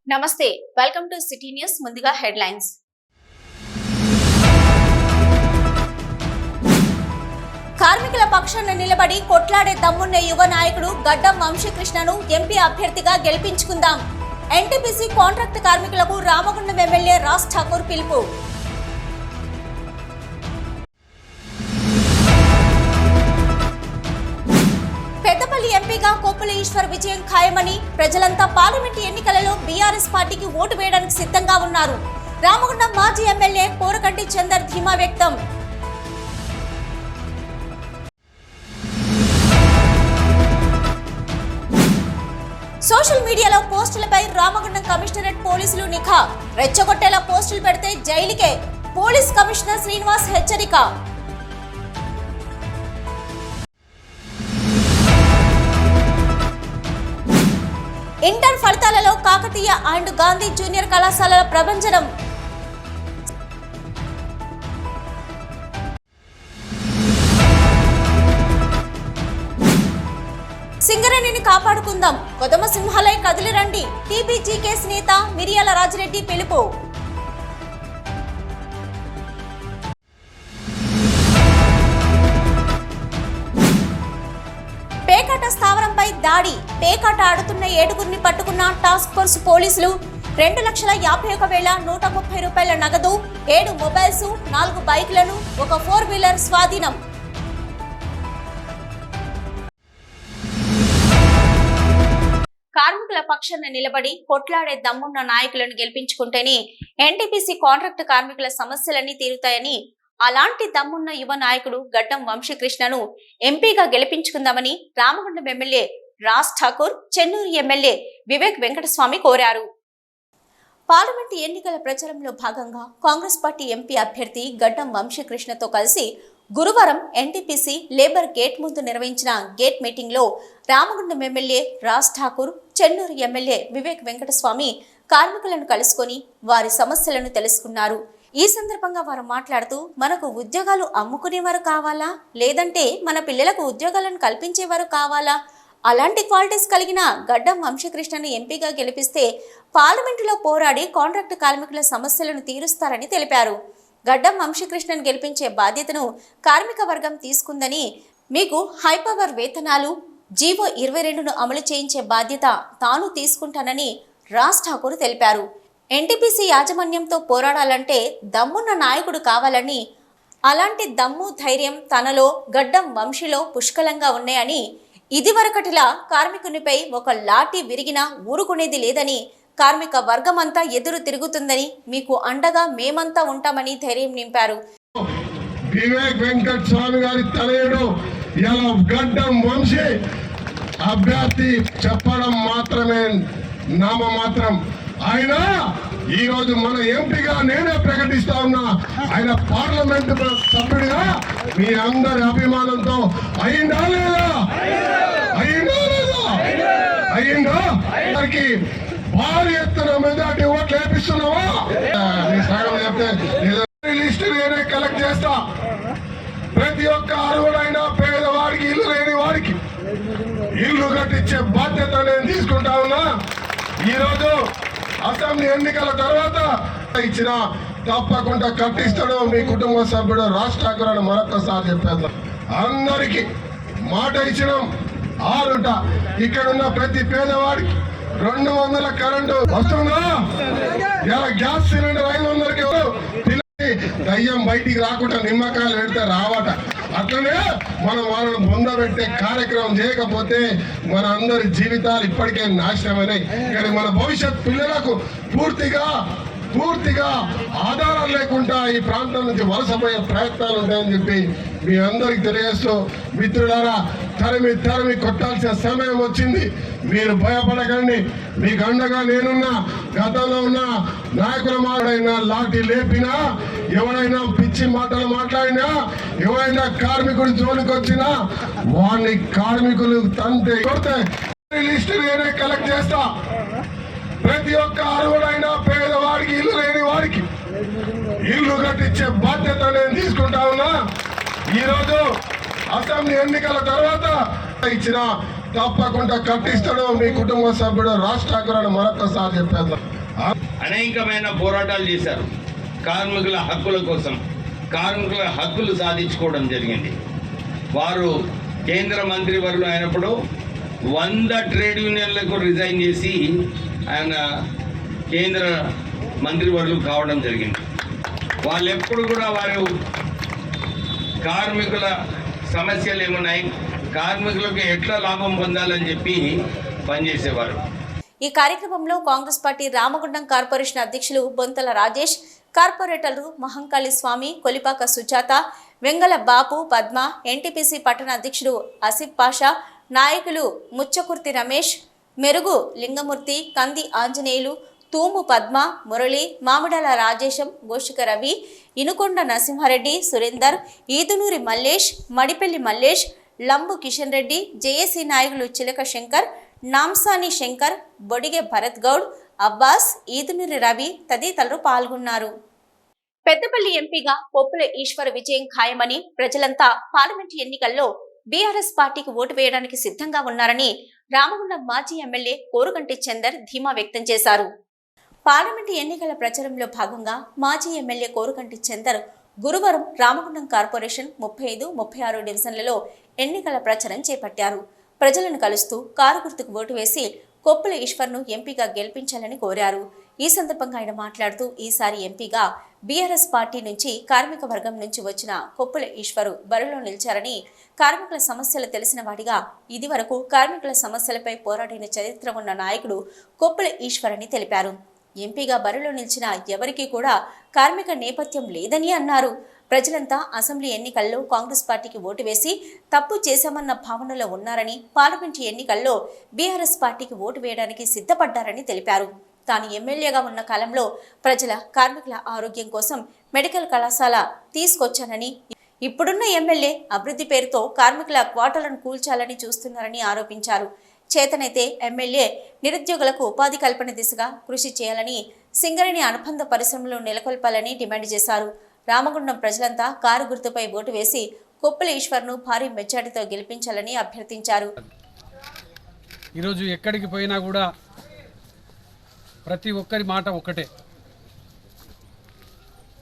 నమస్తే, welcome to city news. ముందుగా headlines. కార్మికుల పక్షాన నిలబడి కొట్లాడే దమ్మున్న యువ నాయకుడు గడ్డం వంశీకృష్ణను ఎంపీ అభ్యర్థిగా గెలిపించుకుందాం. ఎన్టీపీసీ కాంట్రాక్ట్ కార్మికులకు రామగుండం ఎమ్మెల్యే రాజ్ ఠాకూర్ పిలుపు. పెద్దపల్లి ఎంపీగా కొప్పుల ఈశ్వర్ విజయం ఖాయమని, ప్రజలంతా పార్లమెంటు ఎన్నికలలో బీఆర్ఎస్ పార్టీకి ఓటు వేయడానికి సిద్ధంగా ఉన్నారు. రామగుండం మాజీ ఎమ్మెల్యే కోరకంటి చందర్ ధీమా వ్యక్తం. సోషల్ మీడియాలో పోస్టులపై రామగుండం కమిషనరేట్ పోలీసులు నిఘా. రెచ్చగొట్టేలా పోస్టులు పెడితే జైలుకే, పోలీస్ కమిషనర్ శ్రీనివాస్ హెచ్చరిక. ఇంటర్ ఫలితాలలో కాకతీయ అండ్ గాంధీ జూనియర్ కళాశాలల ప్రభంజనం. సింగరేణిని కాపాడుకుందాం, కొదమ సింహాలై కదిలిరండి. టీబీజీకేఎస్ నేత మిరియాల రాజిరెడ్డి పిలుపు. పేకాట స్థావరంపై దాడి. పేకాట ఆడుతున్న 7గురిని పట్టుకున్న టాస్క్ ఫోర్స్ పోలీసులు. 2,51,130 రూపాయల నగదు, 7 మొబైల్స్, 4 బైక్లను, ఒక 4 వీలర్ స్వాధీనం. కార్మికుల పక్షాన నిలబడి కొట్లాడే దమ్మున్న నాయకులను గెలిపించుకుంటేనే ఎన్టీపీసీ కాంట్రాక్ట్ కార్మికుల సమస్యలన్నీ తీరుతాయని, అలాంటి దమ్మున్న యువ నాయకుడు గడ్డం వంశీకృష్ణను ఎంపీగా గెలిపించుకుందామని రామగుండం ఎమ్మెల్యే రాజ్ ఠాకూర్, చెన్నూరు ఎమ్మెల్యే వివేక్ వెంకటస్వామి కోరారు. పార్లమెంటు ఎన్నికల ప్రచారంలో భాగంగా కాంగ్రెస్ పార్టీ ఎంపీ అభ్యర్థి గడ్డం వంశీకృష్ణతో కలిసి గురువారం ఎన్టీపీసీ లేబర్ గేట్ ముందు నిర్వహించిన గేట్ మీటింగ్ లో రామగుండం ఎమ్మెల్యే రాజ్ ఠాకూర్, చెన్నూరు ఎమ్మెల్యే వివేక్ వెంకటస్వామి కార్మికులను కలుసుకొని వారి సమస్యలను తెలుసుకున్నారు. ఈ సందర్భంగా వారు మాట్లాడుతూ, మనకు ఉద్యోగాలు అమ్ముకునేవారు కావాలా, లేదంటే మన పిల్లలకు ఉద్యోగాలను కల్పించేవారు కావాలా? అలాంటి క్వాలిటీస్ కలిగిన గడ్డం వంశీకృష్ణను ఎంపీగా గెలిపిస్తే పార్లమెంటులో పోరాడి కాంట్రాక్టు కార్మికుల సమస్యలను తీరుస్తారని తెలిపారు. గడ్డం వంశీకృష్ణను గెలిపించే బాధ్యతను కార్మిక వర్గం తీసుకుందని, మీకు హైపవర్ వేతనాలు జీవో 22ను అమలు చేయించే బాధ్యత తాను తీసుకుంటానని రాజ్ ఠాకూర్ తెలిపారు. ఎన్టీపీసీ యాజమాన్యంతో పోరాడాలంటే దమ్మున్న నాయకుడు కావాలని, అలాంటి దమ్ము ధైర్యం తనలో గడ్డం వంశీలో పుష్కలంగా ఉన్నాయని, ఇదివరకటిలా కార్మికునిపై ఒక లాఠీ విరిగినా ఊరుకునేది లేదని, కార్మిక వర్గమంతా ఎదురు తిరుగుతుందని, మీకు అండగా మేమంతా ఉంటామని ధైర్యం నింపారు. వివేక్ వెంకట స్వామి గారి తనయుడు గడ్డం వంశీ అభ్యర్థి చెప్పడం మాత్రమే నామమాత్రం. ఆయన ఈ రోజు మన ఎంపీగా నేనే ప్రకటిస్తా ఉన్నా. ఆయన పార్లమెంటు సభ్యుడిగా మీ అందరి అభిమానంతో అయిందా లేదా? ఆయనకి భారీ ఎత్తున మెజార్టీ ఓట్లు వేపిస్తున్నావా? సగం చెప్తే లిస్టు నేనే కలెక్ట్ చేస్తా. ప్రతి ఒక్క అర్హుడైన పేదవాడికి, ఇల్లు లేని వాడికి ఇల్లు కట్టించే బాధ్యత నేను తీసుకుంటా ఉన్నా. ఈరోజు అసెంబ్లీ ఎన్నికల తర్వాత ఇచ్చిన తప్పకుండా కట్టిస్తాడు మీ కుటుంబ సభ్యుడు రాజ్ ఠాకూర్ అని మరొకసారి చెప్పేద్దాం. అందరికి మాట ఇచ్చినాం. ఆరుట ఇక్కడున్న ప్రతి పేదవాడికి 200 కరెంటు వస్తుందా? ఇలా గ్యాస్ సిలిండర్ 500కి దయ్యం బయటికి రాకుండా నిమ్మకాయలు పెడితే రావట. అట్లనే మనం వాళ్ళని పొందబెట్టే కార్యక్రమం చేయకపోతే మన అందరి జీవితాలు ఇప్పటికే నాశనమైనాయి. కానీ మన భవిష్యత్ పిల్లలకు పూర్తిగా ఆధారం లేకుండా ఈ ప్రాంతం నుంచి వలసపోయే ప్రయత్నాలు ఉంటాయని చెప్పి మీ అందరికి తెలియజేస్తూ, మిత్రులారా, తరిమి కొట్టాల్సిన సమయం వచ్చింది. మీరు భయపడకండి, మీకు అండగా నేనున్నా. గతంలో ఉన్న నాయకుల మాటైనా లాఠీ లేపినా, ఎవరైనా పిచ్చి మాటలు మాట్లాడినా, ఎవరైనా కార్మికుడు జోలికి వచ్చినా వాడిని కార్మికులు తంతే కొడితే లిస్టు నేనే కలెక్ట్ చేస్తా. ప్రతి ఒక్క అర్హుడైన పేదవాడికి, ఇల్లు లేని వాడికి ఇల్లు కట్టించే బాధ్యత నేను తీసుకుంటా ఉన్నా. ఈరోజు అసెంబ్లీ ఎన్నికల తర్వాత ఇచ్చిన తప్పకుండా కట్టిస్తాడు మీ కుటుంబ సభ్యుడు రాజ్ ఠాకూర్ అని మరొకసారి చెప్పేద్దాం. అనేకమైన పోరాటాలు చేశారు. కార్మికుల హక్కుల కోసం, కార్మికుల హక్కులు సాధించుకోవడం జరిగింది. వారు కేంద్ర మంత్రివర్యులు అయినప్పుడు 100 ట్రేడ్ యూనియన్లకు రిజైన్ చేసి ఆయన కేంద్ర మంత్రివర్యులు కావడం జరిగింది. వాళ్ళు ఎప్పుడు కూడా వారు కార్మికుల సమస్యలు ఏమున్నాయి, కార్మికులకు ఎట్లా లాభం పొందాలని చెప్పి పనిచేసేవారు. ఈ కార్యక్రమంలో కాంగ్రెస్ పార్టీ రామగుండం కార్పొరేషన్ అధ్యక్షులు బొంతల రాజేష్, కార్పొరేటర్లు మహంకాళి స్వామి, కొలిపాక సుజాత, వెంగళ బాపు, పద్మ, ఎన్టీపీసీ పట్టణ అధ్యక్షుడు ఆసిఫ్ పాషా, నాయకులు ముచ్చకుర్తి రమేష్, మెరుగు లింగమూర్తి, కంది ఆంజనేయులు, తూము పద్మ, మురళి, మామిడాల రాజేశం, గోషిక రవి, ఇనుకొండ నరసింహారెడ్డి, సురేందర్, ఈదునూరి మల్లేష్, మడిపెల్లి మల్లేష్, లంబు కిషన్ రెడ్డి, జేఏసీ నాయకులు చిలక శంకర్, నాంసాని శంకర్, బొడిగె భరత్ గౌడ్, అబ్బాస్, ఈదునూరి రవి తదితరులు పాల్గొన్నారు. పెద్దపల్లి ఎంపీగా పొప్పుల ఈశ్వర్ విజయం ఖాయమని ప్రజలంతా పార్లమెంటు ఎన్నికల్లో బీఆర్ఎస్ పార్టీకి ఓటు వేయడానికి సిద్ధంగా ఉన్నారని రామగుండం మాజీ ఎమ్మెల్యే కోరుగంటి చందర్ ధీమా వ్యక్తం చేశారు. పార్లమెంటు ఎన్నికల ప్రచారంలో భాగంగా మాజీ ఎమ్మెల్యే కోరుగంటి చందర్ గురువారం రామగుండం కార్పొరేషన్ 35, 36 డివిజన్లలో ఎన్నికల ప్రచారం చేపట్టారు. ప్రజలను కలుస్తూ కారు గుర్తుకు ఓటు వేసి కొప్పుల ఈశ్వర్ను ఎంపీగా గెలిపించాలని కోరారు. ఈ సందర్భంగా ఆయన మాట్లాడుతూ ఈసారి ఎంపీగా బీఆర్ఎస్ పార్టీ నుంచి కార్మిక వర్గం నుంచి వచ్చిన కొప్పుల ఈశ్వర్ బరిలో నిలిచారని, కార్మికుల సమస్యలు తెలిసిన వాడిగా ఇదివరకు కార్మికుల సమస్యలపై పోరాడిన చరిత్ర ఉన్న నాయకుడు కొప్పుల ఈశ్వర్ అని తెలిపారు. ఎంపీగా బరిలో నిలిచిన ఎవరికీ కూడా కార్మిక నేపథ్యం లేదని అన్నారు. ప్రజలంతా అసెంబ్లీ ఎన్నికల్లో కాంగ్రెస్ పార్టీకి ఓటు వేసి తప్పు చేశామన్న భావనలో ఉన్నారని, పార్లమెంటు ఎన్నికల్లో బీఆర్ఎస్ పార్టీకి ఓటు వేయడానికి సిద్ధపడ్డారని తెలిపారు. తాను ఎమ్మెల్యేగా ఉన్న కాలంలో ప్రజల, కార్మికుల ఆరోగ్యం కోసం మెడికల్ కళాశాల తీసుకొచ్చానని, ఇప్పుడున్న ఎమ్మెల్యే అభివృద్ధి పేరుతో కార్మికుల క్వార్టర్లను కూల్చాలని చూస్తున్నారని ఆరోపించారు. చేతనైతే ఎమ్మెల్యే నిరుద్యోగులకు ఉపాధి కల్పన దిశగా కృషి చేయాలని, సింగరేణి అనుబంధ పరిశ్రమలు నెలకొల్పాలని డిమాండ్ చేశారు. రామగుండం ప్రజలంతా కారు గుర్తుపై ఓటు వేసి కొప్పుల ఈశ్వర్ను భారీ మెజార్టీతో గెలిపించాలని అభ్యర్థించారు. ఈరోజు ఎక్కడికి పోయినా కూడా ప్రతి ఒక్కరి మాట ఒకటే,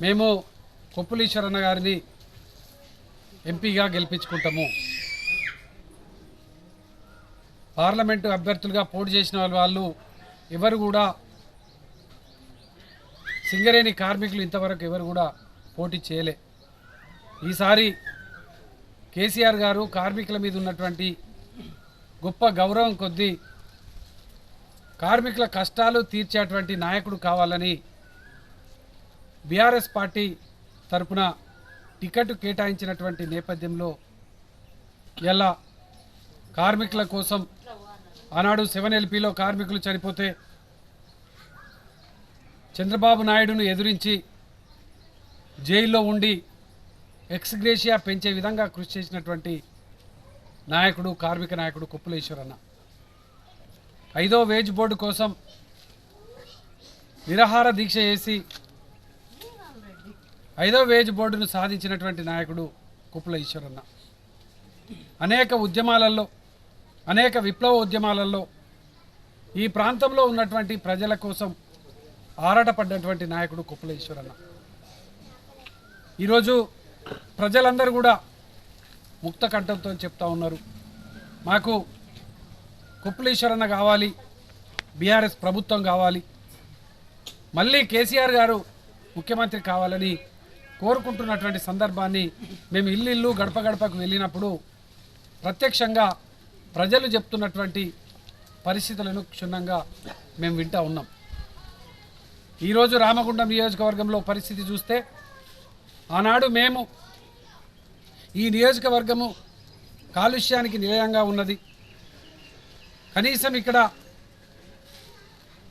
మేము కొప్పుల ఈశ్వర్ అన్న గారిని ఎంపీగా గెలిపించుకుంటాము. పార్లమెంటు అభ్యర్థులుగా పోటీ చేసిన వాళ్ళు ఎవరు కూడా, సింగరేణి కార్మికులు ఇంతవరకు ఎవరు కూడా పోటీ చేయలే. ఈసారి కేసీఆర్ గారు కార్మికుల మీద ఉన్నటువంటి గొప్ప గౌరవం కొద్దీ కార్మికుల కష్టాలు తీర్చేటువంటి నాయకుడు కావాలని బీఆర్ఎస్ పార్టీ తరపున టికెట్ కేటాయించినటువంటి నేపథ్యంలో ఇలా కార్మికుల కోసం ఆనాడు 7LPలో కార్మికులు చనిపోతే చంద్రబాబు నాయుడును ఎదురించి జైల్లో ఉండి ఎక్స్గ్రేషియా పెంచే విధంగా కృషి చేసినటువంటి నాయకుడు, కార్మిక నాయకుడు కొప్పుల ఈశ్వర్ అన్న. 5వ వేజ్ బోర్డు కోసం నిరాహార దీక్ష చేసి 5వ వేజ్ బోర్డును సాధించినటువంటి నాయకుడు కొప్పుల ఈశ్వర్ అన్న. అనేక ఉద్యమాలలో, అనేక విప్లవ ఉద్యమాలలో ఈ ప్రాంతంలో ఉన్నటువంటి ప్రజల కోసం ఆరాటపడ్డటువంటి నాయకుడు కొప్పుల ఈశ్వర్ అన్న. ఈరోజు ప్రజలందరూ కూడా ముక్త కంఠంతో చెప్తా ఉన్నారు, మాకు కొప్పుల ఈశ్వర్ అన్న కావాలి, బీఆర్ఎస్ ప్రభుత్వం కావాలి, మళ్ళీ కేసీఆర్ గారు ముఖ్యమంత్రి కావాలని కోరుకుంటున్నటువంటి సందర్భాన్ని మేము ఇల్లు గడప గడపకు వెళ్ళినప్పుడు ప్రత్యక్షంగా ప్రజలు చెప్తున్నటువంటి పరిస్థితులను క్షుణ్ణంగా మేము వింటూ ఉన్నాం. ఈరోజు రామగుండం నియోజకవర్గంలో పరిస్థితి చూస్తే, ఆనాడు మేము ఈ నియోజకవర్గము కాలుష్యానికి నిలయంగా ఉన్నది, కనీసం ఇక్కడ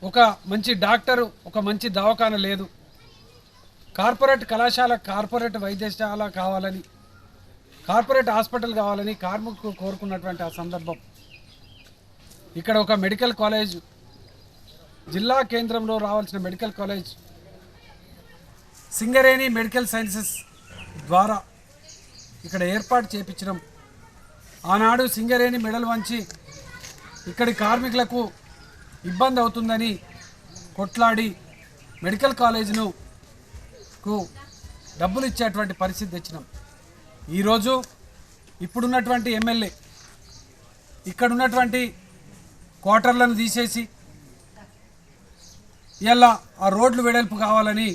ఒక మంచి డాక్టరు, ఒక మంచి దవాఖాన లేదు, కార్పొరేట్ కళాశాల, కార్పొరేట్ వైద్యశాల కావాలని, కార్పొరేట్ హాస్పిటల్ కావాలని కార్మికులు కోరుకున్నటువంటి ఆ సందర్భం. ఇక్కడ ఒక మెడికల్ కాలేజ్, జిల్లా కేంద్రంలో రావాల్సిన medical college Singareni medical sciences ద్వారా ఇక్కడ ఏర్పాటు చేయించడం, ఆనాడు సింగరేణి మెడల్ వంచి ఇక్కడి కార్మికులకు ఇబ్బంది అవుతుందని కొట్లాడి మెడికల్ కాలేజ్ను డబ్బులు ఇచ్చేటువంటి పరిస్థితి తెచ్చినాం. ఈరోజు ఇప్పుడున్నటువంటి ఎమ్మెల్యే ఇక్కడున్నటువంటి క్వార్టర్లను తీసేసి ఇలా ఆ రోడ్లు వెడల్పు కావాలని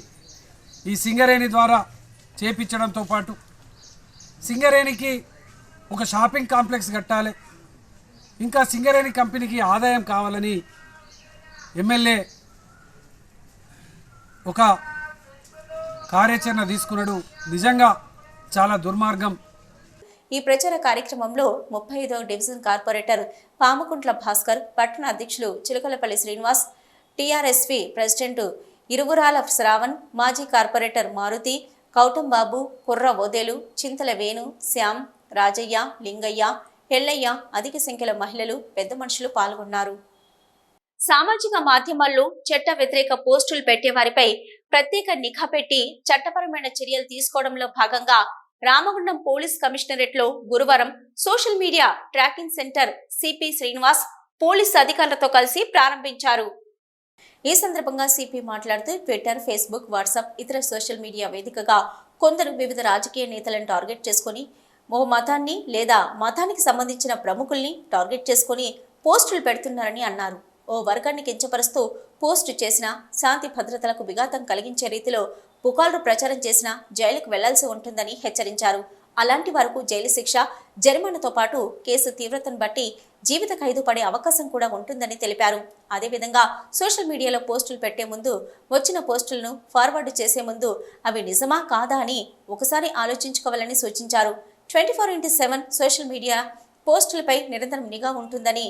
ఈ సింగరేణి ద్వారా చేపించడంతో పాటు సింగరేణికి ఒక షాపింగ్ కాంప్లెక్స్ కట్టాలి, ఇంకా సింగరేణి కంపెనీకి ఆదాయం కావాలని ఎమ్మెల్యే ఒక కార్యాచరణ తీసుకున్నాడు. నిజంగా చాలా దుర్మార్గం. ఈ ప్రచార కార్యక్రమంలో 35వ డివిజన్ కార్పొరేటర్ పాముకుంట్ల భాస్కర్, పట్టణ అధ్యక్షులు చిలకలపల్లి శ్రీనివాస్, టీఆర్ఎస్వి ప్రెసిడెంట్ ఇరువురాల శ్రావణ్, మాజీ కార్పొరేటర్ మారుతి, కౌటం బాబు, కుర్ర ఓదేలు, చింతల వేణు, శ్యామ్, రాజయ్య, లింగయ్య, ఎల్లయ్య, అధిక సంఖ్యలో మహిళలు, పెద్ద మనుషులు పాల్గొన్నారు. సామాజిక మాధ్యమాల్లో చట్ట వ్యతిరేక పోస్టులు పెట్టేవారిపై ప్రత్యేక నిఘా పెట్టి చట్టపరమైన చర్యలు తీసుకోవడంలో భాగంగా రామగుండం పోలీస్ కమిషనరేట్ లో గురువారం social media tracking centre CP Srinivas police అధికారులతో కలిసి ప్రారంభించారు. ఈ సందర్భంగా సిపి మాట్లాడుతూ ట్విట్టర్, ఫేస్బుక్, వాట్సాప్ ఇతర సోషల్ మీడియా వేదికగా కొందరు వివిధ రాజకీయ నేతలను టార్గెట్ చేసుకుని ఓ మతాన్ని లేదా మతానికి సంబంధించిన ప్రముఖుల్ని టార్గెట్ చేసుకుని పోస్టులు పెడుతున్నారని అన్నారు. ఓ వర్గాన్ని కించపరుస్తూ పోస్టు చేసిన శాంతి భద్రతలకు విఘాతం కలిగించే రీతిలో పుకార్లు ప్రచారం చేసినా జైలుకు వెళ్లాల్సి ఉంటుందని హెచ్చరించారు. అలాంటి వారికి జైలు శిక్ష, జరిమానాతో పాటు కేసు తీవ్రతను బట్టి జీవిత ఖైదు పడే అవకాశం కూడా ఉంటుందని తెలిపారు. అదేవిధంగా సోషల్ మీడియాలో పోస్టులు పెట్టే ముందు, వచ్చిన పోస్టులను ఫార్వర్డ్ చేసే ముందు అవి నిజమా కాదా అని ఒకసారి ఆలోచించుకోవాలని సూచించారు. 24/7 సోషల్ మీడియా పోస్టులపై నిరంతరం నిఘా ఉంటుందని,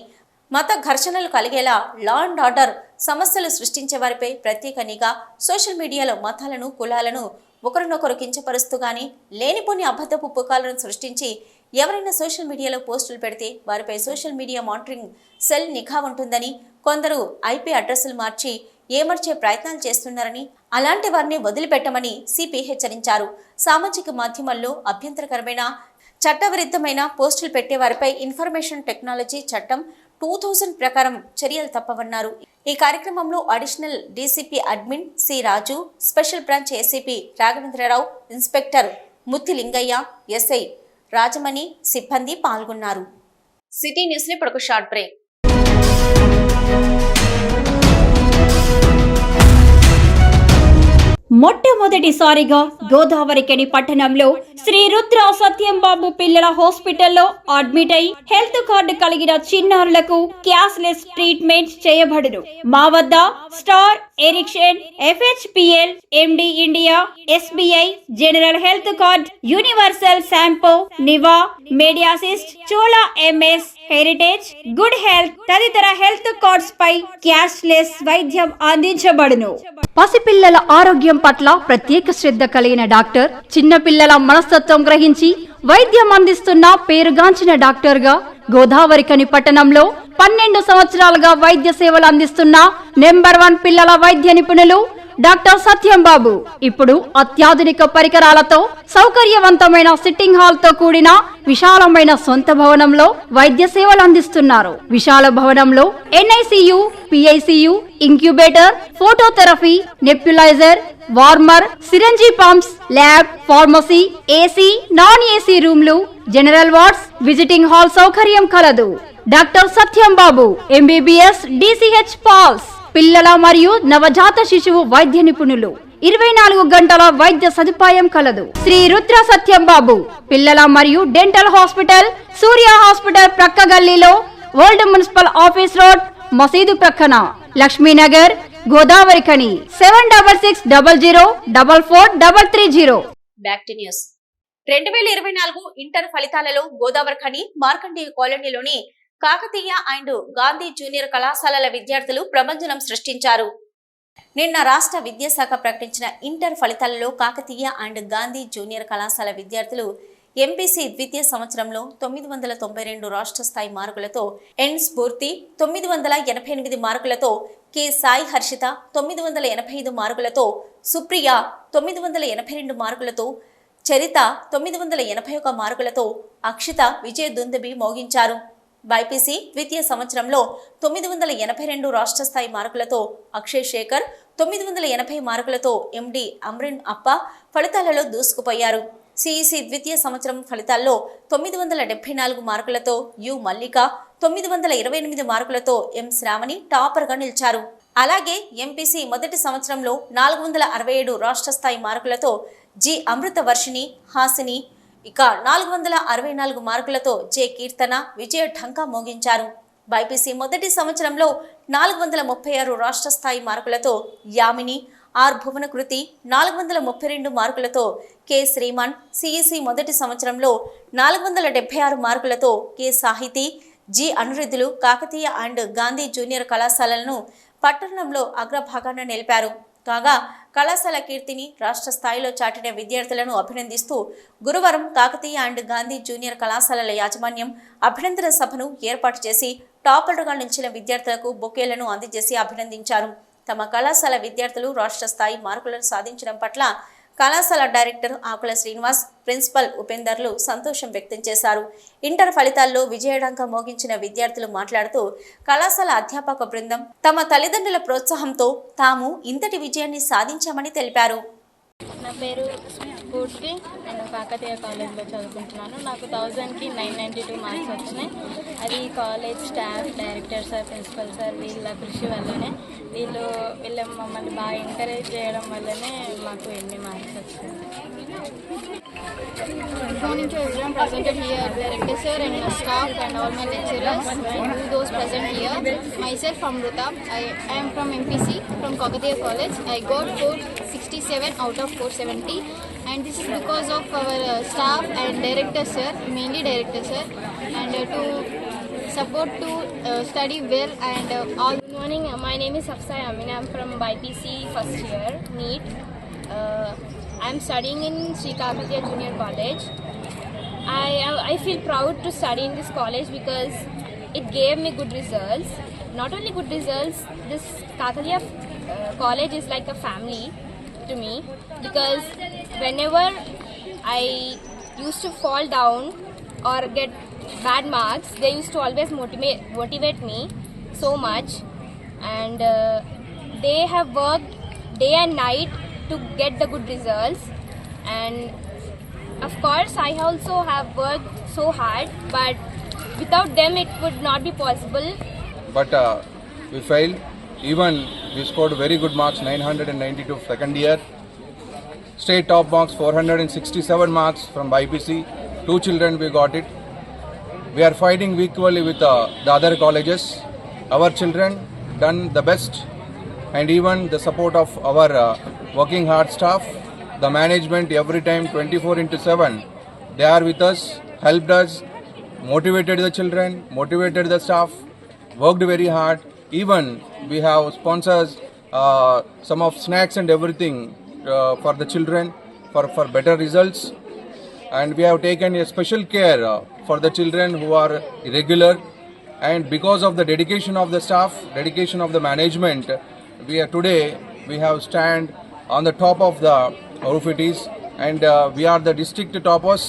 మత ఘర్షణలు కలిగేలా లా అండ్ ఆర్డర్ సమస్యలు సృష్టించే వారిపై ప్రత్యేక నిఘా, సోషల్ మీడియాలో మతాలను, కులాలను ఒకరినొకరు కించపరుస్తూ గాని లేనిపోని అబద్ధపు పుకాలను సృష్టించి ఎవరైనా సోషల్ మీడియాలో పోస్టులు పెడితే వారిపై సోషల్ మీడియా మానిటరింగ్ సెల్ నిఘా ఉంటుందని, కొందరు ఐపీ అడ్రస్లు మార్చి ఏమర్చే ప్రయత్నాలు చేస్తున్నారని, అలాంటి వారిని వదిలిపెట్టమని సిపి హెచ్చరించారు. సామాజిక మాధ్యమాల్లో అభ్యంతరకరమైన, చట్టవిరుద్ధమైన పోస్టులు పెట్టే వారిపై ఇన్ఫర్మేషన్ టెక్నాలజీ చట్టం 2000 ప్రకారం చర్యలు తప్పవన్నారు. ఈ కార్యక్రమంలో additional DCP admin C Raju, special branch ACP Raghavendrarao, inspector Mutti Lingaiah, SI Rajamani సిబ్బంది పాల్గొన్నారు. సిటీ న్యూస్ లో ఇప్పుడు ఒక షార్ట్ బ్రేక్. మొట్టమొదటిసారిగా గోదావరికని పట్టణంలో శ్రీ రుద్ర సత్యంబాబు పిల్లల హాస్పిటల్లో అడ్మిట్ అయి హెల్త్ కార్డు కలిగిన చిన్నారులకు క్యాష్లెస్ ట్రీట్మెంట్ చేయబడును. మా వద్ద Star, Ericson, FHPL, MD India, SBI, general health card, universal Sompo, Niva, Mediassist, Chola MS, Heritage, good health తదితర హెల్త్ కార్డ్స్ పై క్యాష్లెస్ వైద్యం అందించబడును. పసిపిల్లల ఆరోగ్యం పట్ల ప్రత్యేక శ్రద్ధ కలిగిన డాక్టర్, చిన్నపిల్లల మనస్తత్వం గ్రహించి వైద్యం అందిస్తున్న పేరుగాంచిన డాక్టర్ గా గోదావరికని పట్టణంలో 12 సంవత్సరాలుగా వైద్య సేవలు అందిస్తున్న నెంబర్ 1 పిల్లల వైద్య నిపుణులు డాక్టర్ సత్యంబాబు ఇప్పుడు అత్యాధునిక పరికరాలతో సౌకర్యవంతమైన సిట్టింగ్ హాల్ తో కూడిన విశాలమైన సొంత భవనంలో వైద్య సేవలు అందిస్తున్నారు. విశాల భవనంలో NICU, PICU, incubator, phototherapy, nebulizer, warmer, syringe pumps, lab, pharmacy, AC, non AC రూమ్లు, జనరల్ వార్డ్స్, విజిటింగ్ హాల్ సౌకర్యం కలదు. డాక్టర్ సత్యంబాబు MBBS, DCH పాల్స్, పిల్లల మరియు నవజాత శిశువు వైద్య నిపుణులు, 24 గంటల వైద్య సదుపాయం కలదు. శ్రీ రుద్ర సత్యంబాబు పిల్లల మరియు డెంటల్ హాస్పిటల్, సూర్య హాస్పిటల్ ప్రక్క గల్లీలో, ఓల్డ్ మున్సిపల్ ఆఫీస్ రోడ్, మసీదు ప్రక్కన, Lakshmi Nagar, Godavarikhani. 7600004430. Back to news. 2024 inter ఫలితాలలో గోదావరికని మార్కండేయ కాలనీలోని కాకతీయ అండ్ గాంధీ జూనియర్ కళాశాలల విద్యార్థులు ప్రభంజనం సృష్టించారు. నిన్న రాష్ట్ర విద్యాశాఖ ప్రకటించిన ఇంటర్ ఫలితాలలో కాకతీయ అండ్ గాంధీ జూనియర్ కళాశాల విద్యార్థులు MPC ద్వితీయ సంవత్సరంలో 992 రాష్ట్ర స్థాయి మార్కులతో, ఎన్ స్ఫూర్తి 988 మార్కులతో, కె సాయి హర్షిత 985 మార్కులతో, సుప్రియ 982 మార్కులతో, చరిత 981 మార్కులతో, అక్షిత విజయ దుందుబి మోగించారు. బైపీసీ ద్వితీయ సంవత్సరంలో 982 రాష్ట్ర స్థాయి మార్కులతో అక్షయ్ శేఖర్, 980 మార్కులతో ఎండి అమ్రిన్ అప్ప ఫలితాలలో దూసుకుపోయారు. సిఈసి ద్వితీయ సంవత్సరం ఫలితాల్లో 974 మార్కులతో యు మల్లిక, 928 మార్కులతో ఎం శ్రావణి టాపర్గా నిలిచారు. అలాగే ఎంపీసీ మొదటి సంవత్సరంలో 467 రాష్ట్ర స్థాయి మార్కులతో జి అమృత వర్షిణి హాసిని, ఇక 464 మార్కులతో జె కీర్తన విజయ ఢంకా మోగించారు. బైపీసీ మొదటి సంవత్సరంలో 436 రాష్ట్ర స్థాయి మార్కులతో యామిని, ఆర్ భువనకృతి, 432 మార్కులతో కె శ్రీమాన్, సిఈసి మొదటి సంవత్సరంలో 476 మార్కులతో K Sahithi, G Anuruddhulu Kakatiya and Gandhi junior కళాశాలలను పట్టణంలో అగ్రభాగాన నిలిపారు. కాగా కళాశాల కీర్తిని రాష్ట్ర స్థాయిలో చాటిన విద్యార్థులను అభినందిస్తూ గురువారం కాకతీయ అండ్ గాంధీ జూనియర్ కళాశాలల యాజమాన్యం అభినందన సభను ఏర్పాటు చేసి టాపర్లుగా నిలిచిన విద్యార్థులకు బొకేలను అందజేసి అభినందించారు. తమ కళాశాల విద్యార్థులు రాష్ట్ర స్థాయి మార్కులను సాధించడం పట్ల కళాశాల డైరెక్టర్ ఆకుల శ్రీనివాస్, ప్రిన్సిపల్ ఉపేందర్లు సంతోషం వ్యక్తం చేశారు. ఇంటర్ ఫలితాల్లో విజయడంగా మోగించిన విద్యార్థులు మాట్లాడుతూ కళాశాల అధ్యాపక బృందం తమ తల్లిదండ్రుల ప్రోత్సాహంతో తాము ఇంతటి విజయాన్ని సాధించామని తెలిపారు. నా పేరు పూర్తి, నేను కాకతీయ కాలేజ్లో చదువుకుంటున్నాను. నాకు 1000కి 992 మార్క్స్ వచ్చినాయి. అది college staff, director sir, principal sir వీళ్ళ కృషి వల్లనే, వీళ్ళ మమ్మల్ని బాగా ఎంకరేజ్ చేయడం వల్లనే మాకు ఎన్ని మార్క్స్ వచ్చినాయి. Good morning to everyone presented here, director sir and staff and all my lecturers and those present here. Myself Amrita, I am from MPC from Kakatiya College. I got 467 out of 470 and this is because of our staff and director sir, mainly director sir, and to support to study well and all. Good morning, my name is Hafsa Amin. I am from BPC first year, NEET. I am studying in Sri Kakatiya Junior College. I feel proud to study in this college because it gave me good results. Not only good results, this Kakatiya college is like a family to me because whenever I used to fall down or get bad marks, they used to always motivate me so much, and they have worked day and night to get the good results. And of course I also have worked so hard, but without them it would not be possible. But we failed. Even we scored very good marks, 992 second year. State top marks 467 marks from BPC. 2 children we got it. We are fighting equally with the other colleges. Our children done the best, and even the support of our working hard staff, the management every time 24/7 they are with us, helped us, motivated the children, motivated the staff, worked very hard. Even we have sponsors some of snacks and everything for the children for better results, and we have taken a special care for the children who are irregular, and because of the dedication of the staff, dedication of the management, today we have stand on the top of the Rufitis, and we are the district toppers.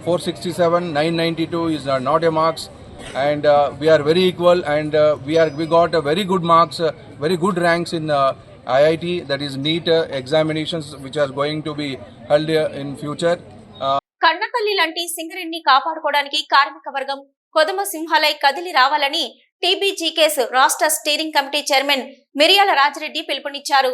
467, 992 is not a marks, and we are very equal, and we got a very good marks, very good ranks in IIT, that is NEET examinations which are going to be held in future. కన్నతల్లి లాంటి సింగరేణిని కాపాడుకోవడానికి కార్మిక వర్గం కొదమ సింహాలై కదిలి రావాలని TBGKS రాష్ట్ర steering committee chairman మిరియాల రాజిరెడ్డి పిలుపునిచ్చారు.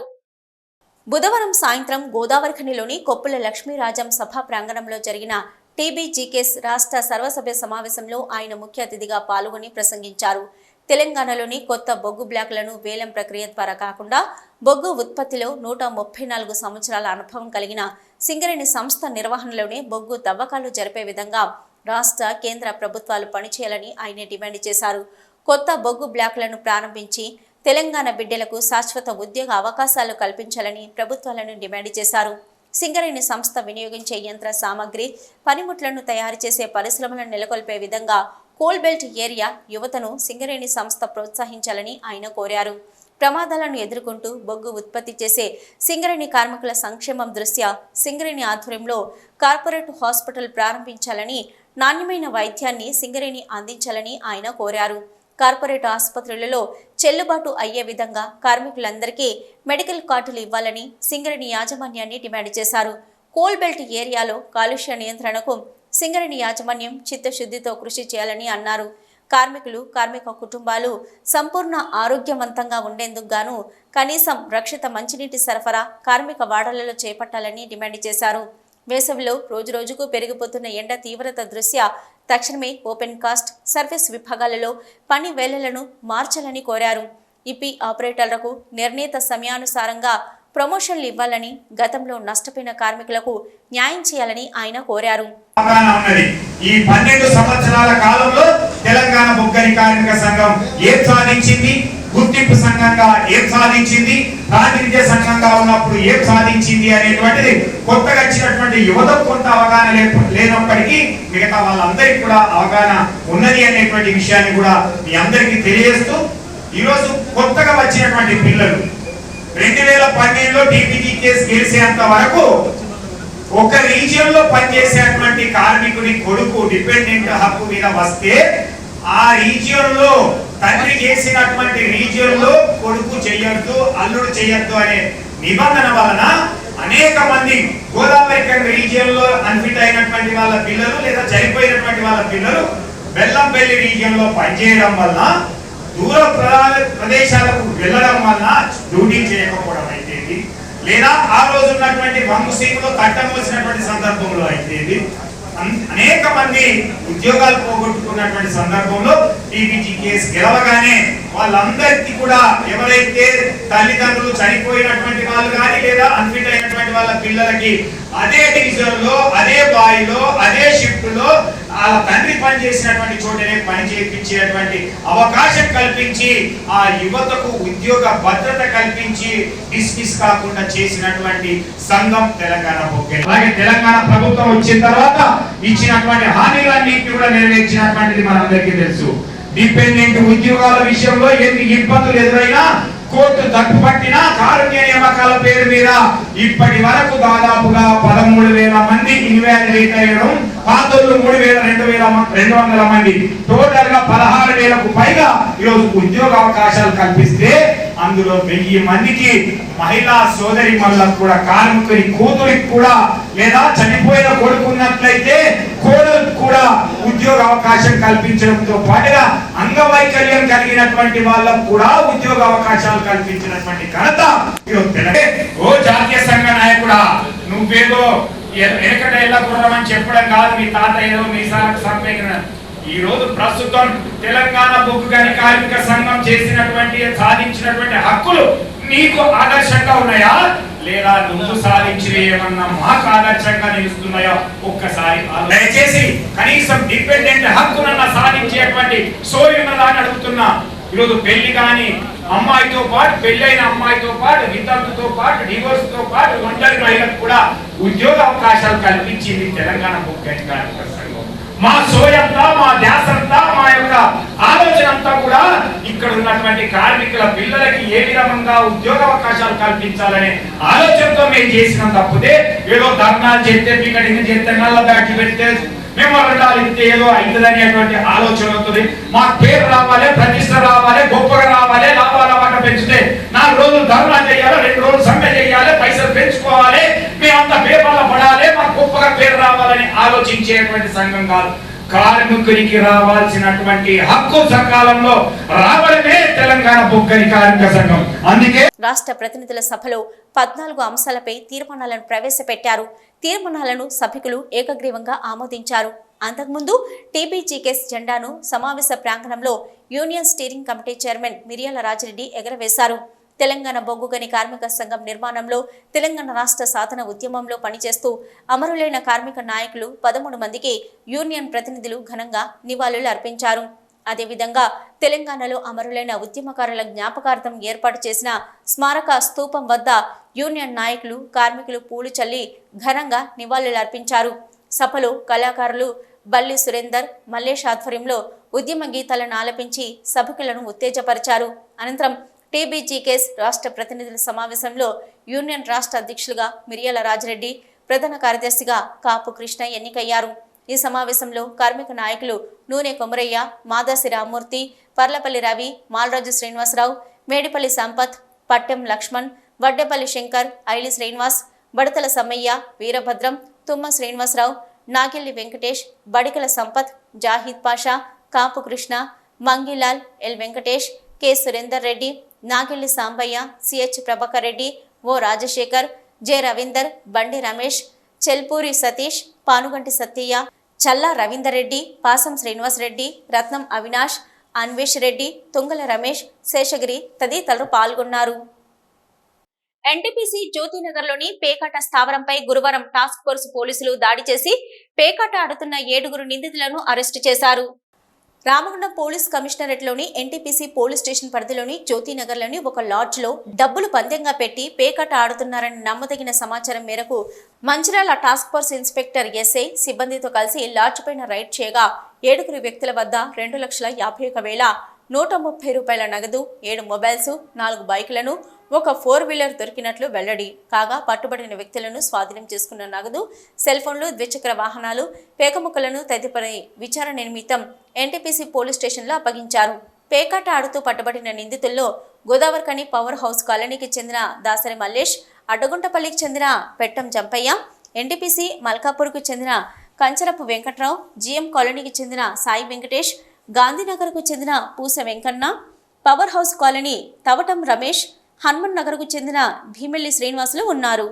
బుధవారం సాయంత్రం గోదావరిఖనిలోని కొప్పుల లక్ష్మీరాజం సభా ప్రాంగణంలో జరిగిన టీబీజీకేఎస్ రాష్ట్ర సర్వసభ్య సమావేశంలో ఆయన ముఖ్య అతిథిగా పాల్గొని ప్రసంగించారు. తెలంగాణలోని కొత్త బొగ్గు బ్లాకులను వేలం ప్రక్రియ ద్వారా కాకుండా బొగ్గు ఉత్పత్తిలో 134 సంవత్సరాల అనుభవం కలిగిన సింగరేణి సంస్థ నిర్వహణలోనే బొగ్గు తవ్వకాలు జరిపే విధంగా రాష్ట్ర కేంద్ర ప్రభుత్వాలు పనిచేయాలని ఆయన డిమాండ్ చేశారు. కొత్త బొగ్గు బ్లాకులను ప్రారంభించి తెలంగాణ బిడ్డలకు శాశ్వత ఉద్యోగ అవకాశాలు కల్పించాలని ప్రభుత్వాలను డిమాండ్ చేశారు. సింగరేణి సంస్థ వినియోగించే యంత్ర సామగ్రి, పనిముట్లను తయారు చేసే పరిశ్రమలను నెలకొల్పే విధంగా కోల్ బెల్ట్ ఏరియా యువతను సింగరేణి సంస్థ ప్రోత్సహించాలని ఆయన కోరారు. ప్రమాదాలను ఎదుర్కొంటూ బొగ్గు ఉత్పత్తి చేసే సింగరేణి కార్మికుల సంక్షేమం దృష్ట్యా సింగరేణి ఆధ్వర్యంలో కార్పొరేట్ హాస్పిటల్ ప్రారంభించాలని నాణ్యమైన వైద్యాన్ని సింగరేణి అందించాలని ఆయన కోరారు. కార్పొరేట్ ఆసుపత్రులలో చెల్లుబాటు అయ్యే విధంగా కార్మికులందరికీ మెడికల్ కార్డులు ఇవ్వాలని సింగరేణి యాజమాన్యాన్ని డిమాండ్ చేశారు. కోల్ బెల్ట్ ఏరియాలో కాలుష్య నియంత్రణకు సింగరేణి యాజమాన్యం చిత్తశుద్ధితో కృషి చేయాలని అన్నారు. కార్మికులు, కార్మిక కుటుంబాలు సంపూర్ణ ఆరోగ్యవంతంగా ఉండేందుకు గాను కనీసం రక్షిత మంచినీటి సరఫరా కార్మిక వాడలలో చేపట్టాలని డిమాండ్ చేశారు. వేసవిలో రోజురోజుకు పెరిగిపోతున్న ఎండ తీవ్రత దృష్ట్యా తక్షణమే ఓపెన్ కాస్ట్ సర్వీస్ విభాగాలలో పని వేళలను మార్చాలని కోరారు. ఈపీ ఆపరేటర్లకు నిర్ణీత సమయానుసారంగా ప్రమోషన్లు ఇవ్వాలని, గతంలో నష్టపోయిన కార్మికులకు న్యాయం చేయాలని ఆయన కోరారు. ఈ 12 సంవత్సరాల కాలంలో తెలంగాణ బొగ్గని కార్మిక సంఘం ఏం సాధించింది, గుర్తింపు సంఘంగా ఏం సాధించింది, ప్రాతినిధ్య సంఘంగా ఉన్నప్పుడు ఏం సాధించింది అనేటువంటిది కొత్తగా వచ్చినటువంటి యువతకు కొంత అవగాహన లేనప్పటికీ మిగతా వాళ్ళందరికీ కూడా అవగాహన ఉన్నది అనేటువంటి విషయాన్ని కూడా మీ అందరికీ తెలియజేస్తూ, ఈరోజు కొత్తగా వచ్చినటువంటి పిల్లలు 2012లో టీపీజీ కేసు గెలిచేంత వరకు ఒక రీజియన్ లో పనిచేసేటువంటి కార్మికుడి కొడుకు డిపెండెంట్ హక్కు మీద వస్తే ఆ రీజియన్ లో తండ్రి చేసినటువంటి రీజియన్ లో కొడుకు చెయ్యొద్దు, అల్లుడు చెయ్యొద్దు అనే నిబంధన వలన అనేక మంది గోదావరి రీజియన్ లో అన్ఫిట్ అయినటువంటి వాళ్ళ పిల్లలు లేదా చనిపోయినటువంటి వాళ్ళ పిల్లలు బెల్లంపల్లి రీజియన్ లో పనిచేయడం వల్ల దూర ప్రదేశాలకు వెళ్ళడం వల్ల డ్యూటీ చేయకపోవడం అయితే, లేదా ఆ రోజు ఉన్నటువంటి వంశీకులో కట్టమోసినటువంటి సందర్భంలో అయితే అనేక మంది ఉద్యోగాలు పోగొట్టుకున్నటువంటి సందర్భంలో టీపీజీ కేసు గెలవగానే వాళ్ళందరికీ కూడా ఎవరైతే తల్లిదండ్రులు చనిపోయినటువంటి వాళ్ళు కానీ లేదా అన్ఫిట్ అయినటువంటి వాళ్ళ పిల్లలకి అదే డివిజన్ లో, అదే బాయిలో, అదే షిఫ్ట్ లో ఆ తండ్రి పని చేసినటువంటి చోటనే పని చేయించేటువంటి అవకాశం కల్పించి ఆ యువతకు ఉద్యోగ భద్రత కల్పించి డిస్మిస్ కాకుండా చేసినటువంటి సంఘం తెలంగాణ బొగ్గని. అలాగే తెలంగాణ ప్రభుత్వం వచ్చిన తర్వాత ఇచ్చినటువంటి హామీలన్నింటినీ కూడా నెరవేర్చినటువంటిది మనందరికీ తెలుసు. డిపెండెంట్ ఉద్యోగాల విషయంలో ఎన్ని ఇబ్బందులు ఎదురైనా కోర్టు తప్పుపట్టిన కారుణ్య నియామకాల పేరు మీద ఇప్పటి వరకు దాదాపుగా 13,000 మంది ఇన్వాలిడేట్ అయ్యడం, పాతోళ్ళు 3,200 మంది, టోటల్ గా 16,000కు పైగా ఈరోజు ఉద్యోగ అవకాశాలు కల్పిస్తే అందులో 1000 మందికి మహిళా సోదరి మళ్ళకు కూడా, కార్మికుని కూతురికి కూడా లేదా చనిపోయిన కొడుకున్నట్లయితే కోడలకు కూడా ఉద్యోగ అవకాశం కల్పించడంతో పాటుగా అంగవైకల్యం కలిగినటువంటి వాళ్ళకు కూడా ఉద్యోగ అవకాశాలు కల్పించినటువంటి ఘనత ఓ జాతీయ సంఘ నాయకుడా, నువ్వేదో వెనకట ఎలా కుర్రమని చెప్పడం కాదు, మీ తాత ఏదో మీసాలకు సంపేగిన. ఈ రోజు ప్రస్తుతం తెలంగాణ బొగ్గు గని కార్మిక సంఘం చేసినటువంటి సాధించినటువంటి హక్కులు నీకు ఆదర్శంగా ఉన్నాయా, లేదా నువ్వు సాధించినవి ఏమన్నా మాకు ఆదర్శంగా నిలుస్తున్నాయో ఒక్కసారి దయచేసి కనీసం డిపెండెంట్ హక్కునన్నా సాధించేటువంటి సోయున్నదాన్ని అడుగుతున్నా. ఈరోజు పెళ్లి కాని అమ్మాయితో పాటు, పెళ్ళైన అమ్మాయితో పాటు, వితంతుతో పాటు, డివోర్స్ తో పాటు ఒంటరి మహిళలకు కూడా ఉద్యోగ అవకాశాలు కల్పించింది తెలంగాణ బొగ్గు గని కార్మిక సంఘం. మా సోయంతా, మా ధ్యాసంతా, మా యొక్క ఆలోచన అంతా కూడా ఇక్కడ ఉన్నటువంటి కార్మికుల పిల్లలకి ఏ విధంగా ఉద్యోగ అవకాశాలు కల్పించాలనే ఆలోచనతో మేము చేసిన తప్పితే ఏదో ధర్నాలు చేస్తే, టికెటింగ్ చేస్తే, నల్ల బ్యాట్లు పెడితే, మెమోరండాలు ఇస్తే ఏదో అవుతుందనేటువంటి ఆలోచన అవుతుంది. మా పేరు రావాలి, ప్రతిష్ట రావాలి, గొప్పగా రావాలి, లాభాల వాట పెంచితే 4 రోజులు ధర్నా చేయాలి, 2 రోజులు సమ్మె చేయాలి, పైసలు పెంచుకోవాలి, మేమంతా పేపర్లో పడాలి, మాకు గొప్పగా పేరు రావాలని ఆలోచించేటువంటి సంఘం కాదు. కార్మికునికి రావాల్సినటువంటి హక్కు సకాలంలో రావడమే తెలంగాణ బొగ్గని కార్మిక సంఘం. అందుకే రాష్ట్ర ప్రతినిధుల సభలో 14 అంశాలపై తీర్మానాలను ప్రవేశపెట్టారు. తీర్మానాలను సభ్యులు ఏకగ్రీవంగా ఆమోదించారు. అంతకుముందు టీబీజీకేఎస్ జెండాను సమావేశ ప్రాంగణంలో యూనియన్ స్టీరింగ్ కమిటీ చైర్మన్ మిర్యాల రాజిరెడ్డి ఎగరవేశారు. తెలంగాణ బొగ్గు గని కార్మిక సంఘం నిర్మాణంలో, తెలంగాణ రాష్ట్ర సాధన ఉద్యమంలో పనిచేస్తూ అమరులైన కార్మిక నాయకులు 13 మందికి యూనియన్ ప్రతినిధులు ఘనంగా నివాళులు అర్పించారు. అదేవిధంగా తెలంగాణలో అమరులైన ఉద్యమకారుల జ్ఞాపకార్థం ఏర్పాటు చేసిన స్మారక స్తూపం వద్ద యూనియన్ నాయకులు, కార్మికులు పూలు చల్లి ఘనంగా నివాళులు అర్పించారు. సభలో కళాకారులు బల్లి సురేందర్, మల్లేష్ ఆధ్వర్యంలో ఉద్యమ గీతాలను ఆలపించి సభకులను ఉత్తేజపరిచారు. అనంతరం టీబీజీకేఎస్ రాష్ట్ర ప్రతినిధుల సమావేశంలో యూనియన్ రాష్ట్ర అధ్యక్షులుగా మిర్యాల రాజిరెడ్డి, ప్రధాన కార్యదర్శిగా కాపు కృష్ణ ఎన్నికయ్యారు. ఈ సమావేశంలో కార్మిక నాయకులు నూనె Komaraiah, Madasi Rammurthy, Parlapalli Ravi, మాల్రాజు Srinivasarao, Medipalli Sampath, Pattem Laxman, Vaddepalli Shankar, Aili Srinivas, బడతల Sammaiah, Veerabhadram, Tumma Srinivasarao, Nagilli Venkatesh, Badikala Sampath, Zahid Pasha, Kapu Krishna, Mangilal, L Venkatesh, K Surender Reddy, Nagilli Sambaiah, CH Prabhakar Reddy, O Rajasekhar, J Ravinder, Bandi Ramesh, Chelpuri Satish, Panuganti Satyayya, చల్లా రవీందర్ రెడ్డి, పాసం శ్రీనివాస్ రెడ్డి, రత్నం అవినాష్, అన్వేష్ రెడ్డి, తుంగల రమేష్, శేషగిరి తదితరులు పాల్గొన్నారు. ఎన్టీపీసీ జ్యోతినగర్లోని పేకాట స్థావరంపై గురువారం టాస్క్ ఫోర్స్ పోలీసులు దాడి చేసి పేకాట ఆడుతున్న 7 నిందితులను అరెస్టు చేశారు. రామగుండం పోలీస్ కమిషనరేట్లోని ఎన్టీపీసీ పోలీస్ స్టేషన్ పరిధిలోని జ్యోతినగర్లోని ఒక లాడ్జ్లో డబ్బులు పందెంగా పెట్టి పేకాట ఆడుతున్నారని నమ్మదగిన సమాచారం మేరకు Mancherial task force inspector SI సిబ్బందితో కలిసి లాడ్జ్ పైన రైడ్ చేయగా 7 వ్యక్తుల వద్ద 2,51,130 రూపాయల నగదు, 7 మొబైల్స్, 4 బైకులను, ఒక 4-వీలర్ దొరికినట్లు వెల్లడి కాగా పట్టుబడిన వ్యక్తులను స్వాధీనం చేసుకున్న నగదు, సెల్ ఫోన్లు, ద్విచక్ర వాహనాలు, పేకముక్కలను తదుపరి విచారణ నిమిత్తం ఎన్టీపీసీ పోలీస్ స్టేషన్లో అప్పగించారు. పేకాట ఆడుతూ పట్టుబడిన నిందితుల్లో గోదావరికని పవర్ హౌస్ కాలనీకి చెందిన దాసరి మల్లేష్, అడ్డగుంటపల్లికి చెందిన పెట్టం జంపయ్య, ఎన్టీపీసీ మల్కాపూర్కు చెందిన కంచరపు వెంకట్రావు, జిఎం కాలనీకి చెందిన సాయి వెంకటేష్, గాంధీనగర్కు చెందిన Poosa Venkanna, power house colony Thavatam Ramesh, Hanuman నగర్కు చెందిన భీమెల్లి శ్రీనివాసులు ఉన్నారు.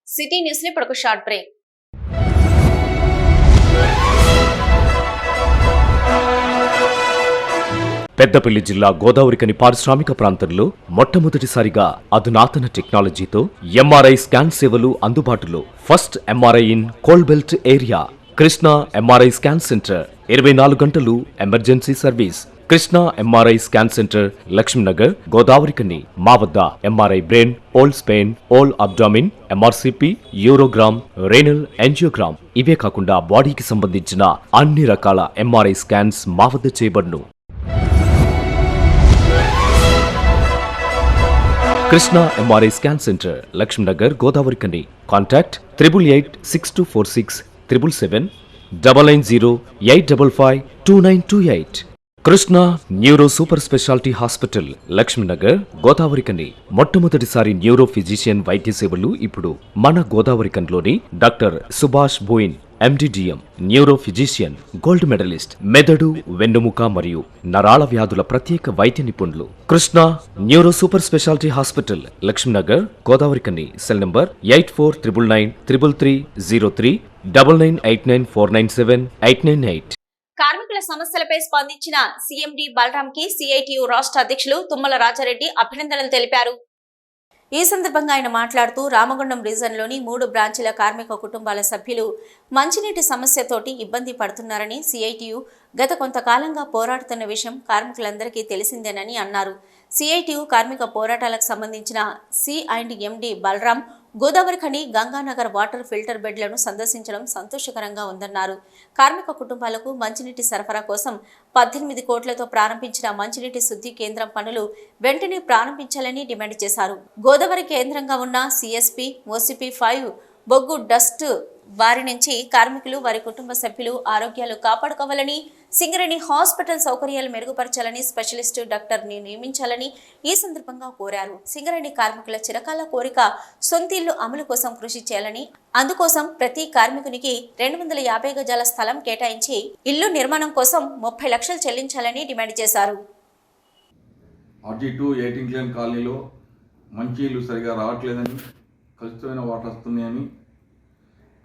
సిటీ న్యూస్ ని ఇప్పుడు ఒక షార్ట్ బ్రేక్. పెద్దపల్లి జిల్లా గోదావరికని పారిశ్రామిక ప్రాంతంలో మొట్టమొదటిసారిగా అధునాతన టెక్నాలజీతో ఎంఆర్ఐ స్కాన్ సేవలు అందుబాటులో. First MRI in coal belt area. Krishna MRI scan center 24 గంటలు emergency service. Krishna MRI scan centre, Lakshminagar, Godavarikhani. మా వద్ద MRI brain, whole spine, whole abdomen, MRCP, urogram, renal angiogram ఇవే కాకుండా బాడీకి సంబంధించిన అన్ని రకాల ఎంఆర్ఐ స్కాన్స్ మా వద్ద చేయబడును. Krishna MRI scan centre, Lakshminagar, Godavarikhani. Contact 8862467777 99085552928. Krishna neuro super speciality hospital, Lakshminagar, Godavarikhani. మొట్టమొదటిసారి న్యూరో ఫిజిషియన్ వైద్య సేవలు ఇప్పుడు మన గోదావరికన్లోని doctor Subhash Boyin, MD DM, neuro physician, gold medalist, మెదడు, వెన్నుముక మరియు నరాల వ్యాధుల ప్రత్యేక వైద్య నిపుణులు. Krishna neuro super speciality hospital, Lakshminagar, Godavarikhani. Cell number 84993303 9989497898. కార్మికుల సమస్యలపై స్పందించిన సీఎండి బలరాం కి సిఐటియు రాష్ట్ర అధ్యక్షులు తుమ్మల రాజారెడ్డి అభినందనలు తెలిపారు. ఈ సందర్భంగా ఆయన మాట్లాడుతూ రామగుండం రీజన్లోని 3 బ్రాంచీల కార్మిక కుటుంబాల సభ్యులు మంచినీటి సమస్యతోటి ఇబ్బంది పడుతున్నారని, సిఐటియు గత కొంతకాలంగా పోరాడుతున్న విషయం కార్మికులందరికీ తెలిసిందేనని అన్నారు. సిఐటియు కార్మిక పోరాటాలకు సంబంధించిన సి&ఎండి బలరాం గోదావరిఖని, గంగానగర్ వాటర్ ఫిల్టర్ బెడ్లను సందర్శించడం సంతోషకరంగా ఉందన్నారు. కార్మిక కుటుంబాలకు మంచినీటి సరఫరా కోసం 18 కోట్లతో ప్రారంభించిన మంచినీటి శుద్ధి కేంద్రం పనులు వెంటనే ప్రారంభించాలని డిమాండ్ చేశారు. గోదావరి కేంద్రంగా ఉన్న సిఎస్పి, ఓసిపి 5 బొగ్గు డస్ట్ వారి నుంచి కార్మికులు, వారి కుటుంబ సభ్యులు ఆరోగ్యాలు కాపాడుకోవాలని, సింగరేణి హాస్పిటల్ సౌకర్యాలు మెరుగుపరచాలని స్పెషలిస్టు డాక్టర్ని నియమించాలని ఈ సందర్భంగా కోరారు. సింగరేణి కార్మికుల చిరకాల కోరిక సొంతిల్లు అమలు కోసం కృషి చేయాలని, అందుకోసం ప్రతి కార్మికునికి 250 గజాల స్థలం కేటాయించి ఇల్లు నిర్మాణం కోసం 30 లక్షలు చెల్లించాలని డిమాండ్ చేశారు. RG2 18 లేన్ కాలనీలో మంచి ఇల్లు సరిగా రావట్లేదని, కలుషితమైన వాటర్ వస్తున్నాయని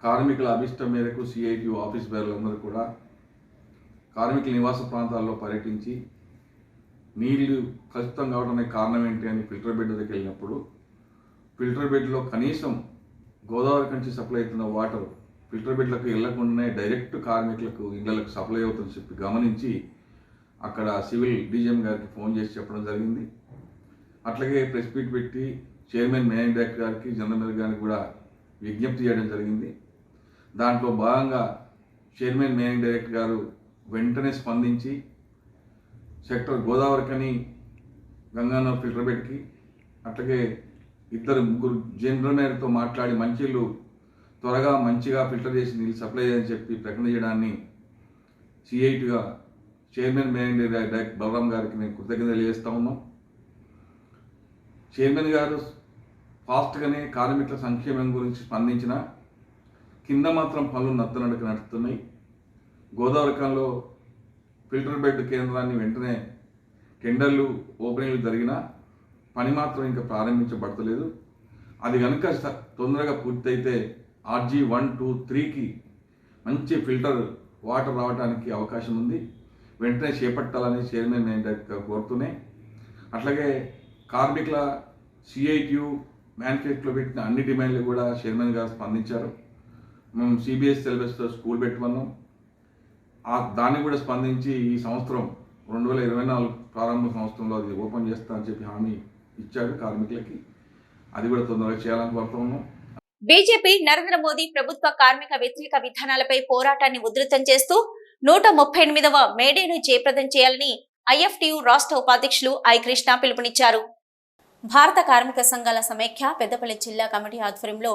కార్మికుల అభిష్టం మేరకు సిఐటియు ఆఫీస్ బేర్లందరూ కూడా కార్మికుల నివాస ప్రాంతాల్లో పర్యటించి నీళ్లు కలుషితం కావడానికి కారణం ఏంటి అని ఫిల్టర్ బెడ్ దగ్గరికి వెళ్ళినప్పుడు ఫిల్టర్ బెడ్లో కనీసం గోదావరి నుంచి సప్లై అవుతున్న వాటర్ ఫిల్టర్ బెడ్లకు వెళ్లకుండానే డైరెక్ట్ కార్మికులకు ఇళ్లకు సప్లై అవుతుందని చెప్పి గమనించి అక్కడ సివిల్ డీజీఎం గారికి ఫోన్ చేసి చెప్పడం జరిగింది. అట్లాగే ప్రెస్ మీట్ పెట్టి చైర్మన్ మేనేజింగ్ డైరెక్టర్ గారికి, జనరల్ మేనేజర్ గారికి కూడా విజ్ఞప్తి చేయడం జరిగింది. దాంట్లో భాగంగా చైర్మన్ మేనేజింగ్ డైరెక్టర్ గారు వెంటనే స్పందించి సెక్టర్ గోదావరికని, గంగానగర్ ఫిల్టర్ బెడ్కి, అట్లాగే 2-3 జనరల్ మేనేజర్తో మాట్లాడి మంచిళ్ళు త్వరగా మంచిగా ఫిల్టర్ చేసి నీళ్ళు సప్లై చేయని చెప్పి ప్రకటన చేయడాన్ని సిఐటిగా చైర్మన్ మేనేజర్ డైరెక్టర్ బలరాం గారికి మేము కృతజ్ఞతలు తెలియజేస్తూ ఉన్నాం. చైర్మన్ గారు ఫాస్ట్గానే కార్మికుల సంక్షేమం గురించి స్పందించిన కింద మాత్రం పనులు నత్తనడక నడుస్తున్నాయి. గోదావరికంలో ఫిల్టర్ బెడ్ కేంద్రాన్ని వెంటనే టెండర్లు ఓపెనింగ్లు జరిగినా పని మాత్రం ఇంకా ప్రారంభించబడతలేదు. అది కనుక తొందరగా పూర్తయితే RG 1, 2, 3కి మంచి ఫిల్టర్ వాటర్ రావడానికి అవకాశం ఉంది. వెంటనే చేపట్టాలని చైర్మన్ నేను కోరుతూనే, అట్లాగే కార్మికుల CITU మేనిఫెస్టోలో పెట్టిన అన్ని డిమాండ్లు కూడా చైర్మన్ గారు స్పందించారు. మేము CBSE సిలబస్తో స్కూల్ పెట్టుకున్నాం. దాన్ని కూడా స్పందించి ఈ సంవత్సరం 2024 ప్రారంభ సంవత్సరంలో అది ఓపెన్ చేస్తామని చెప్పి హామీ ఇచ్చాడు కార్మికులకి. అది కూడా తొందరగా చేయాలని కోరుతూ ఉన్నాం. బీజేపీ నరేంద్ర మోదీ ప్రభుత్వ కార్మిక వ్యతిరేక విధానాలపై పోరాటాన్ని ఉధృతం చేస్తూ 138వ మేడేను జయప్రదం చేయాలని IFTU రాష్ట్ర ఉపాధ్యక్షులు ఐ కృష్ణ పిలుపునిచ్చారు. భారత కార్మిక సంఘాల సమైక్య పెద్దపల్లి జిల్లా కమిటీ ఆధ్వర్యంలో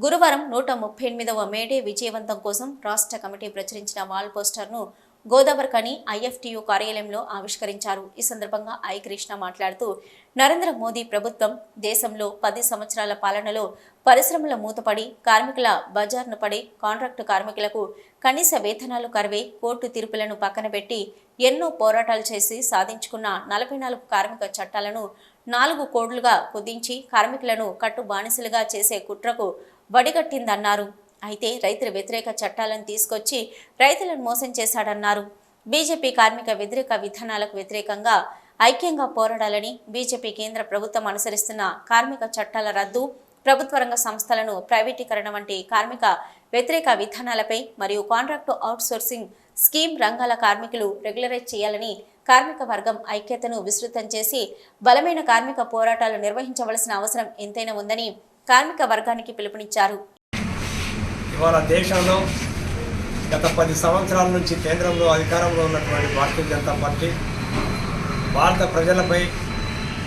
గురువారం 138వ మేడే విజయవంతం కోసం రాష్ట్ర కమిటీ ప్రచురించిన వాల్ పోస్టర్ను గోదావరికని IFTU కార్యాలయంలో ఆవిష్కరించారు. ఈ సందర్భంగా ఐ కృష్ణ మాట్లాడుతూ, నరేంద్ర మోదీ ప్రభుత్వం దేశంలో 10 సంవత్సరాల పాలనలో పరిశ్రమల మూతపడి, కార్మికుల బజార్ను పడి, కాంట్రాక్టు కార్మికులకు కనీస వేతనాలు కరువై, కోర్టు తీర్పులను పక్కన పెట్టి ఎన్నో పోరాటాలు చేసి సాధించుకున్న 44 కార్మిక చట్టాలను 4 కోడ్లుగా కుదించి కార్మికులను కట్టు బానిసలుగా చేసే కుట్రకు వడిగట్టిందన్నారు. అయితే రైతుల వ్యతిరేక చట్టాలను తీసుకొచ్చి రైతులను మోసం చేశాడన్నారు. బీజేపీ కార్మిక వ్యతిరేక విధానాలకు వ్యతిరేకంగా ఐక్యంగా పోరాడాలని, బీజేపీ కేంద్ర ప్రభుత్వం అనుసరిస్తున్న కార్మిక చట్టాల రద్దు, ప్రభుత్వ రంగ సంస్థలను ప్రైవేటీకరణ వంటి కార్మిక వ్యతిరేక విధానాలపై మరియు కాంట్రాక్టు అవుట్సోర్సింగ్ స్కీమ్ రంగాల కార్మికులు రెగ్యులరైజ్ చేయాలని కార్మిక వర్గం ఐక్యతను విస్తృతం చేసి బలమైన కార్మిక పోరాటాలు నిర్వహించవలసిన అవసరం ఎంతైనా ఉందని కార్మిక వర్గానికి పిలుపునిచ్చారు. ఇవాళ దేశంలో గత 10 సంవత్సరాల నుంచి కేంద్రంలో అధికారంలో ఉన్నటువంటి భారతీయ జనతా పార్టీ భారత ప్రజలపై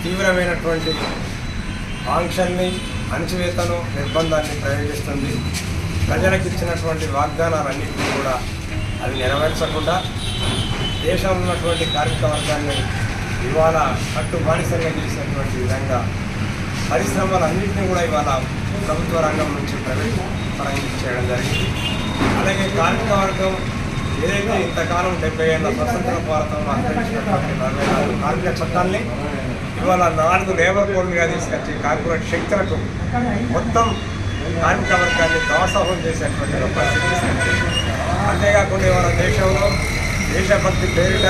తీవ్రమైనటువంటి ఆంక్షల్ని, అణచివేతను, నిర్బంధాన్ని ప్రయోగిస్తుంది. ప్రజలకు ఇచ్చినటువంటి వాగ్దానాలన్నింటినీ కూడా అవి నెరవేర్చకుండా దేశంలో ఉన్నటువంటి కార్మిక వర్గాన్ని ఇవాళ కట్టు బానిసంగా చేసినటువంటి విధంగా పరిశ్రమలన్నింటినీ కూడా ఇవాళ ప్రభుత్వ రంగం నుంచి ప్రైవేట్ పరంగా చేయడం జరిగింది. అలాగే కార్మిక వర్గం ఏదైతే ఇంతకాలం 70 ఏళ్ల స్వతంత్ర భారతంలో అంతరించినటువంటి 44 కార్మిక చట్టాల్ని ఇవాళ 4 లేబర్ కోడ్లుగా తీసుకొచ్చి కార్పొరేట్ శక్తులకు మొత్తం కార్మిక వర్గాన్ని దాసోహం చేసేటువంటి ఒక పరిస్థితి తీసుకొచ్చింది. అంతేకాకుండా ఇవాళ దేశంలో దేశభక్తి పేరిట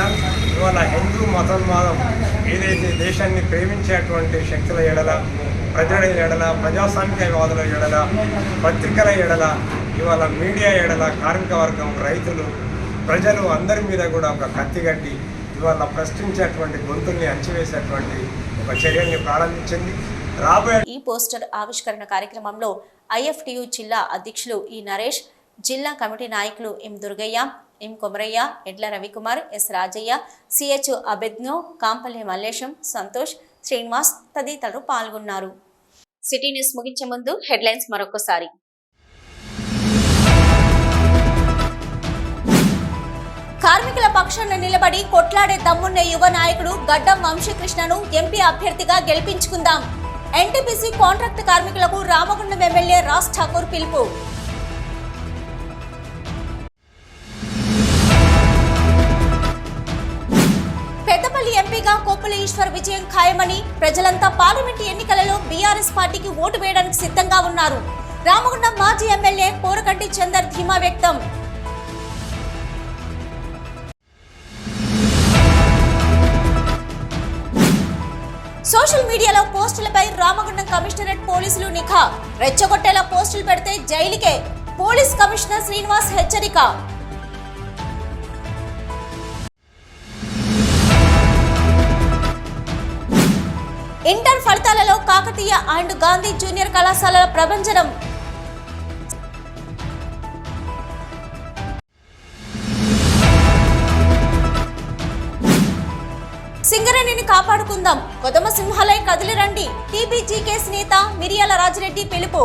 ఇవాళ హిందూ మతోన్మాదం ఏదైతే దేశాన్ని ప్రేమించేటువంటి శక్తుల ఎడల, ప్రజల ఎడల, ప్రజాస్వామికవాదుల ఎడల, పత్రికల ఎడల, ఇవాళ మీడియా ఎడల కార్మిక వర్గం, రైతులు, ప్రజలు అందరి మీద కూడా ఒక కత్తి కట్టి ఇవాళ ప్రశ్నించేటువంటి గొంతుల్ని అణచివేసేటువంటి ఒక చర్యల్ని ప్రారంభించింది. ఈ పోస్టర్ ఆవిష్కరణ కార్యక్రమంలో IFTU జిల్లా అధ్యక్షులు ఈ నరేష్, జిల్లా కమిటీ నాయకులు ఎం దుర్గయ్య, ఎం కొమరయ్య, ఎడ్ల రవికుమార్, ఎస్ రాజయ్య, CH అబెద్నో, కాంపల్లి మల్లేశం, సంతోష్, శ్రీనివాస్ తదితరులు పాల్గొన్నారు. సిటీ న్యూస్ ముగించే ముందు హెడ్లైన్స్ మరొకసారి. కార్మికుల పక్షాన నిలబడి కొట్లాడే దమ్మున్న యువ నాయకుడు గడ్డం వంశీకృష్ణను ఎంపీ అభ్యర్థిగా గెలిపించుకుందాం. NTPC కాంట్రాక్ట్ కార్మికులకు రామగుండం ఎమ్మెల్యే రాజ్ ఠాకూర్ పిలుపు. పెద్దపల్లి ఎంపీగా కొప్పుల ఈశ్వర్ విజయం ఖాయమని, ప్రజలంతా పార్లమెంటు ఎన్నికలలో BRS పార్టీకి ఓటు వేయడానికి సిద్ధంగా ఉన్నారు. రామగుండం మాజీ ఎమ్మెల్యే కోరకంటి చందర్ ధీమా వ్యక్తం. సోషల్ మీడియాలో పోస్టులపై రామగుండం కమిషనరేట్ పోలీసులు నిఘా. రెచ్చగొట్టేలా పోస్టులు పెడితే జైలుకే, పోలీస్ కమిషనర్ శ్రీనివాస్ హెచ్చరిక. ఇంటర్ ఫలితాలలో కాకతీయ అండ్ గాంధీ జూనియర్ కళాశాలల ప్రభంజనం. సింగరేణిని కాపాడుకుందాం, కొదమ సింహాలై కదిలిరండి. TBGకేస్ నేత మిరియాల రాజిరెడ్డి పిలుపు.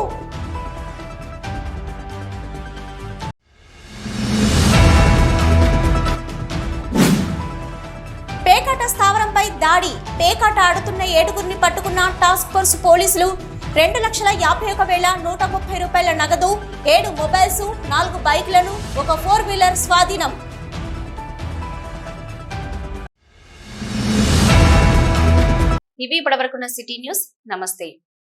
దాడి పేకాట ఆడుతున్న 7గురిని పట్టుకున్న టాస్క్ ఫోర్స్ పోలీసులు. 2,51,130 రూపాయల నగదు, 7 మొబైల్స్, 4 బైక్లను, ఒక 4-వీలర్ స్వాధీనం. ఇవి ఇప్పటివరకున్న సిటీ న్యూస్. నమస్తే.